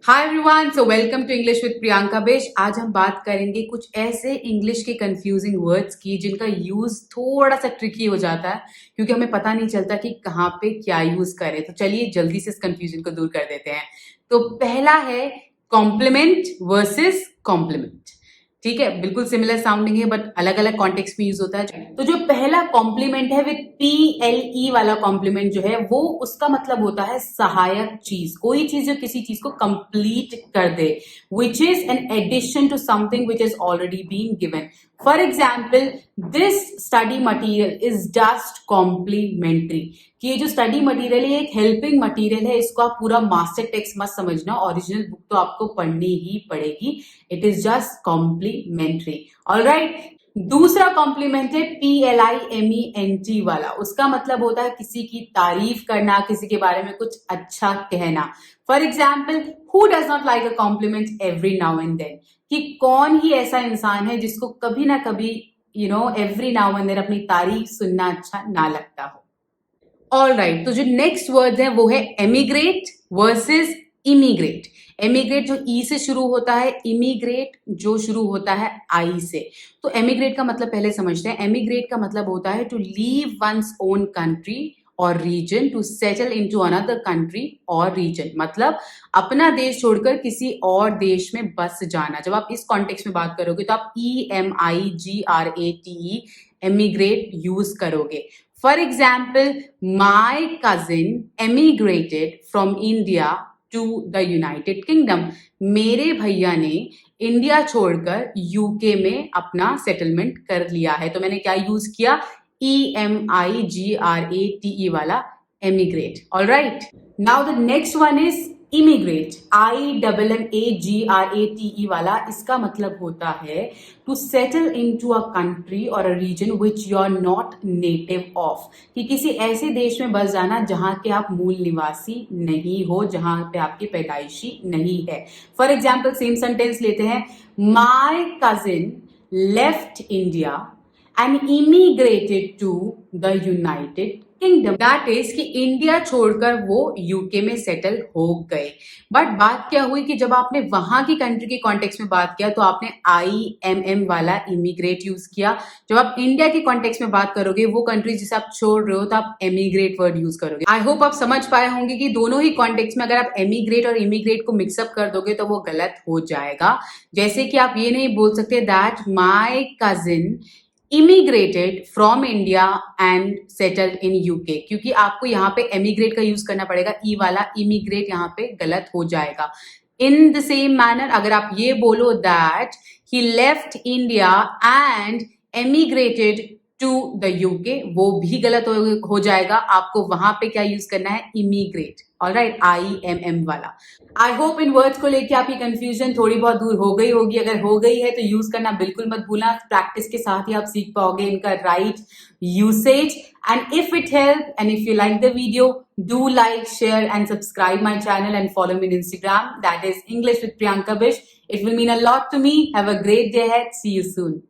Hi everyone, so welcome to English with Priyanka Besh. आज हम बात करेंगे कुछ ऐसे इंग्लिश के कंफ्यूजिंग वर्ड्स की जिनका यूज थोड़ा सा ट्रिकी हो जाता है क्योंकि हमें पता नहीं चलता कि कहाँ पे क्या यूज करें। तो चलिए जल्दी से इस कंफ्यूजन को दूर कर देते हैं। तो पहला है कॉम्प्लीमेंट वर्सेस कॉम्प्लीमेंट। ठीक है, बिल्कुल सिमिलर साउंडिंग है बट अलग अलग कॉन्टेक्स्ट में यूज होता है। तो जो पहला कॉम्प्लीमेंट है विद PLE वाला कॉम्प्लीमेंट जो है वो उसका मतलब होता है सहायक चीज, कोई चीज जो किसी चीज को कंप्लीट कर दे, which is an addition to something which is already been given. For example, this study material is just complementary, कि ये जो स्टडी मटेरियल है एक हेल्पिंग मटेरियल है, इसको आप पूरा मास्टर टेक्स्ट मत समझना, ओरिजिनल बुक तो आपको पढ़नी ही पड़ेगी। It is just complimentary. Alright, दूसरा कॉम्प्लीमेंट है PLIMENT वाला। उसका मतलब होता है किसी की तारीफ करना, किसी के बारे में कुछ अच्छा कहना। For example, who does not like a compliment every now and then, कि कौन ही ऐसा इंसान है जिसको कभी ना कभी एवरी नाउ एंड देन अपनी तारीफ सुनना अच्छा ना लगता हो। ऑल राइट, तो जो नेक्स्ट वर्ड है वो है एमिग्रेट वर्सेस इमिग्रेट। एमिग्रेट जो ई से शुरू होता है, इमिग्रेट जो शुरू होता है आई से। तो एमिग्रेट का मतलब पहले समझते हैं। एमिग्रेट का मतलब होता है to leave one's own country और region to settle into another country और रीजन, मतलब अपना देश छोड़कर किसी और देश में बस जाना। जब आप इस कॉन्टेक्स्ट में बात करोगे तो आप EMIGRATE एमिग्रेट यूज करोगे। For example, my cousin emigrated from India to the United Kingdom. मेरे भैया ने इंडिया छोड़कर यूके में अपना सेटलमेंट कर लिया है। तो मैंने क्या यूज किया? EMIGRATE वाला emigrate. All right. Now the next one is immigrate, IMMAGRATE वाला। इसका मतलब होता है to settle into a country और a region which you are not native of, कि किसी ऐसे देश में बस जाना जहां के आप मूल निवासी नहीं हो, जहां पे आपकी पैदाइशी नहीं है। फॉर एग्जाम्पल, सेम सेंटेंस लेते हैं, my cousin left India and immigrated to the United Kingdom. That is कि इंडिया छोड़कर वो यूके में सेटल हो गए। बट बात क्या हुई कि जब आपने वहां की कंट्री के कॉन्टेक्स्ट में बात किया तो आपने IMM वाला इमिग्रेट यूज किया। जब आप इंडिया के कॉन्टेक्स्ट में बात करोगे, वो कंट्री जिसे आप छोड़ रहे हो, तो आप एमिग्रेट वर्ड यूज करोगे। आई होप आप समझ पाए होंगे कि दोनों ही कॉन्टेक्स्ट में अगर आप एमिग्रेट और इमिग्रेट को मिक्सअप कर दोगे तो वो गलत हो जाएगा। जैसे कि आप ये नहीं बोल सकते that my cousin immigrated from India and settled in UK, क्योंकि आपको यहाँ पे emigrate का यूज करना पड़ेगा, ई वाला immigrate यहाँ पे गलत हो जाएगा। In the same manner, अगर आप ये बोलो that he left India and emigrated to the UK, वो भी गलत हो जाएगा। आपको वहां पे क्या यूज करना है? immigrate. ऑलराइट, IMM वाला। आई होप इन वर्ड्स को लेके आपकी कंफ्यूजन थोड़ी बहुत दूर हो गई होगी। अगर हो गई है तो यूज करना बिल्कुल मत भूलना। प्रैक्टिस के साथ ही आप सीख पाओगे इनका right usage. And if it help and if you like the video, do like, share and subscribe my channel and follow me on Instagram. That is English with Priyanka Bish. It will mean a lot to me. Have a great day ahead. See you soon.